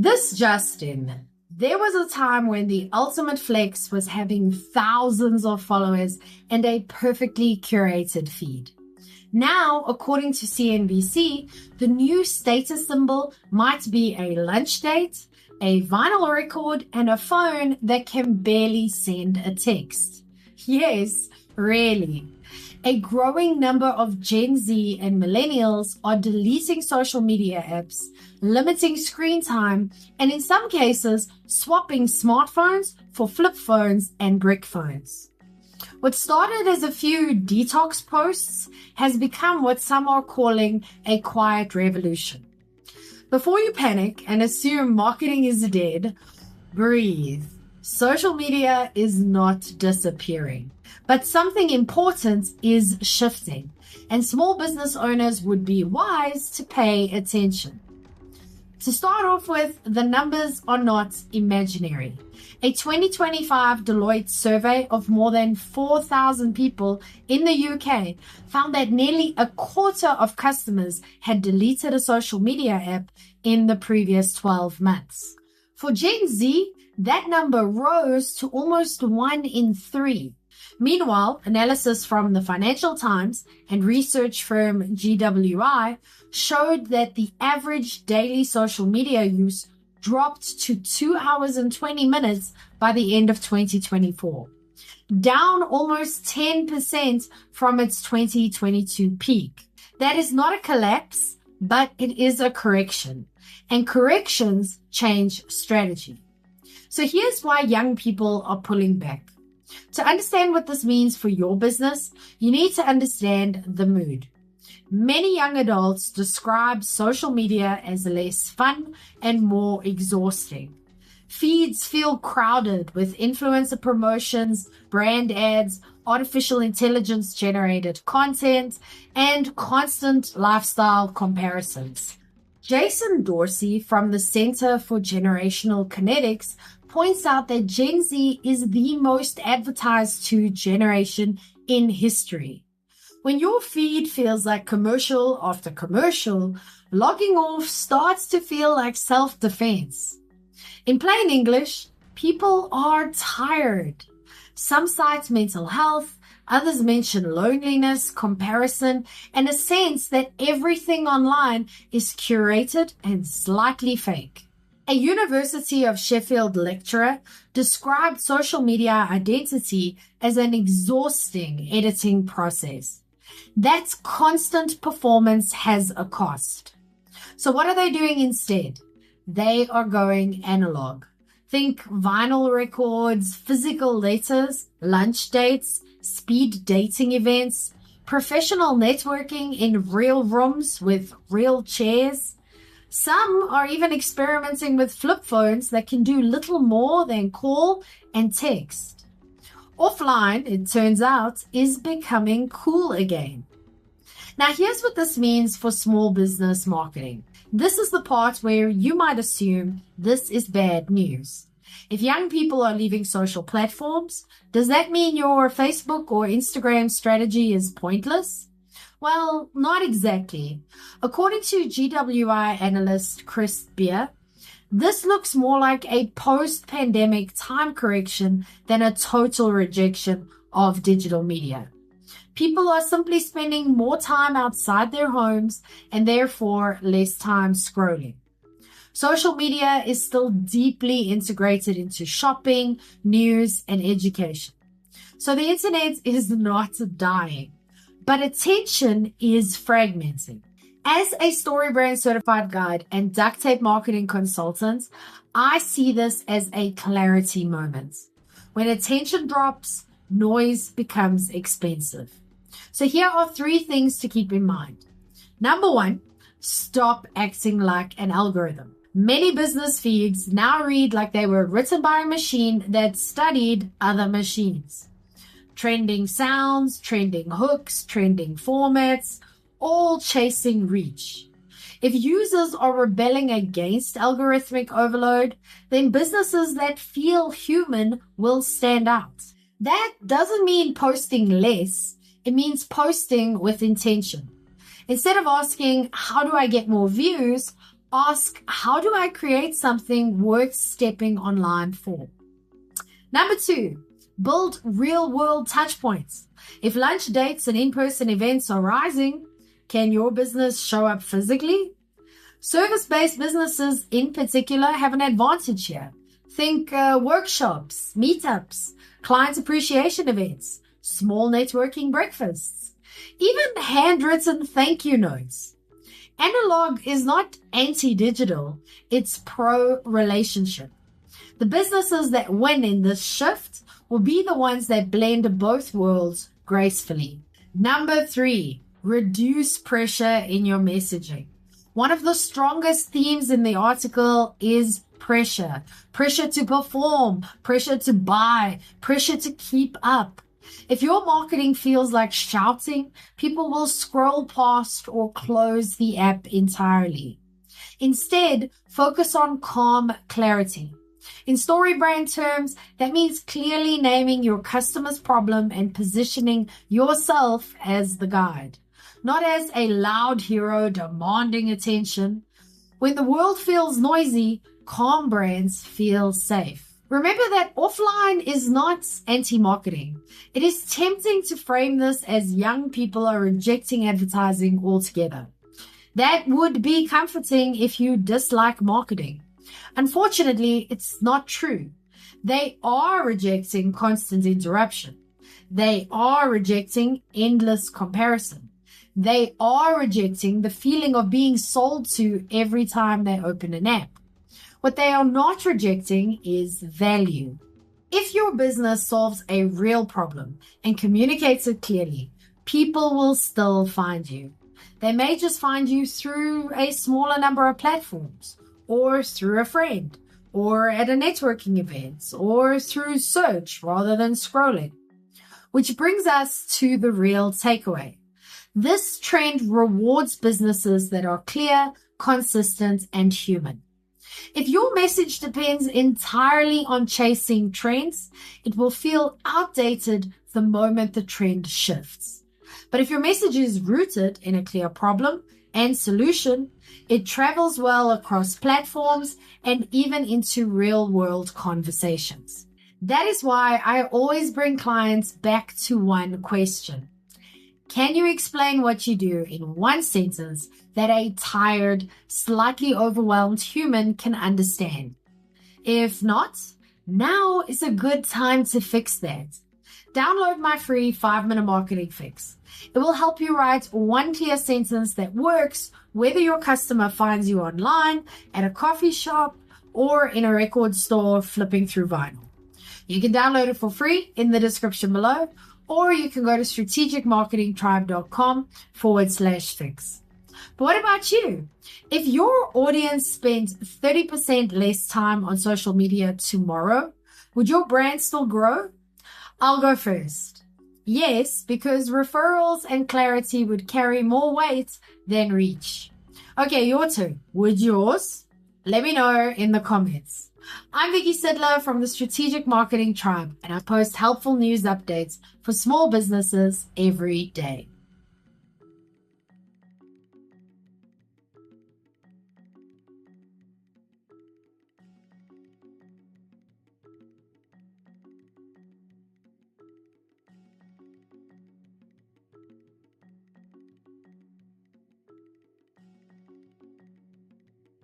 This Justin, there was a time when the ultimate flex was having thousands of followers and a perfectly curated feed. Now, according to CNBC, the new status symbol might be a lunch date, a vinyl record, and a phone that can barely send a text. Yes, really. A growing number of Gen Z and millennials are deleting social media apps, limiting screen time, and in some cases, swapping smartphones for flip phones and brick phones. What started as a few detox posts has become what some are calling a quiet revolution. Before you panic and assume marketing is dead, breathe. Social media is not disappearing, but something important is shifting, and small business owners would be wise to pay attention. To start off with, the numbers are not imaginary. A 2025 Deloitte survey of more than 4,000 people in the UK found that nearly a quarter of customers had deleted a social media app in the previous 12 months. For Gen Z, that number rose to almost 1 in 3. Meanwhile, analysis from the Financial Times and research firm GWI showed that the average daily social media use dropped to 2 hours and 20 minutes by the end of 2024, down almost 10% from its 2022 peak. That is not a collapse, but it is a correction, and corrections change strategy. So here's why young people are pulling back. To understand what this means for your business, you need to understand the mood. Many young adults describe social media as less fun and more exhausting. Feeds feel crowded with influencer promotions, brand ads, artificial intelligence generated content, and constant lifestyle comparisons. Jason Dorsey from the Center for Generational Kinetics points out that Gen Z is the most advertised to generation in history. When your feed feels like commercial after commercial, logging off starts to feel like self-defense. In plain English, people are tired. Some cite mental health, others mention loneliness, comparison, and a sense that everything online is curated and slightly fake. A University of Sheffield lecturer described social media identity as an exhausting editing process. That constant performance has a cost. So what are they doing instead? They are going analog. Think vinyl records, physical letters, lunch dates, speed dating events, professional networking in real rooms with real chairs. Some are even experimenting with flip phones that can do little more than call and text. Offline, it turns out, is becoming cool again. Now, here's what this means for small business marketing. This is the part where you might assume this is bad news. If young people are leaving social platforms, does that mean your Facebook or Instagram strategy is pointless? Well, not exactly. According to GWI analyst Chris Beer, this looks more like a post-pandemic time correction than a total rejection of digital media. People are simply spending more time outside their homes and therefore less time scrolling. Social media is still deeply integrated into shopping, news, and education. So the internet is not dying, but attention is fragmenting. As a StoryBrand certified guide and duct tape marketing consultant, I see this as a clarity moment. When attention drops, noise becomes expensive. So here are 3 things to keep in mind. Number 1, stop acting like an algorithm. Many business feeds now read like they were written by a machine that studied other machines. Trending sounds, trending hooks, trending formats, all chasing reach. If users are rebelling against algorithmic overload, then businesses that feel human will stand out. That doesn't mean posting less. It means posting with intention. Instead of asking, how do I get more views? Ask, how do I create something worth stepping online for? Number 2, build real-world touchpoints. If lunch dates and in-person events are rising, can your business show up physically? Service-based businesses in particular have an advantage here. Think workshops, meetups, client appreciation events, small networking breakfasts, even handwritten thank you notes. Analog is not anti-digital, it's pro-relationship. The businesses that win in this shift will be the ones that blend both worlds gracefully. Number 3, reduce pressure in your messaging. One of the strongest themes in the article is pressure. Pressure to perform, pressure to buy, pressure to keep up. If your marketing feels like shouting, people will scroll past or close the app entirely. Instead, focus on calm clarity. In story brand terms, that means clearly naming your customer's problem and positioning yourself as the guide, not as a loud hero demanding attention. When the world feels noisy, calm brands feel safe. Remember that offline is not anti-marketing. It is tempting to frame this as young people are rejecting advertising altogether. That would be comforting if you dislike marketing. Unfortunately, it's not true. They are rejecting constant interruption. They are rejecting endless comparison. They are rejecting the feeling of being sold to every time they open an app. What they are not rejecting is value. If your business solves a real problem and communicates it clearly, people will still find you. They may just find you through a smaller number of platforms, or through a friend, or at a networking event, or through search rather than scrolling. Which brings us to the real takeaway. This trend rewards businesses that are clear, consistent, and human. If your message depends entirely on chasing trends, it will feel outdated the moment the trend shifts. But if your message is rooted in a clear problem and solution, it travels well across platforms and even into real-world conversations. That is why I always bring clients back to one question. Can you explain what you do in one sentence that a tired, slightly overwhelmed human can understand? If not, now is a good time to fix that. Download my free 5-minute marketing fix. It will help you write one clear sentence that works whether your customer finds you online, at a coffee shop, or in a record store flipping through vinyl. You can download it for free in the description below, or you can go to strategicmarketingtribe.com/fix. But what about you? If your audience spent 30% less time on social media tomorrow, would your brand still grow? I'll go first. Yes, because referrals and clarity would carry more weight than reach. Okay, your turn. Would yours? Let me know in the comments. I'm Vicky Sidler from the Strategic Marketing Tribe, and I post helpful news updates for small businesses every day.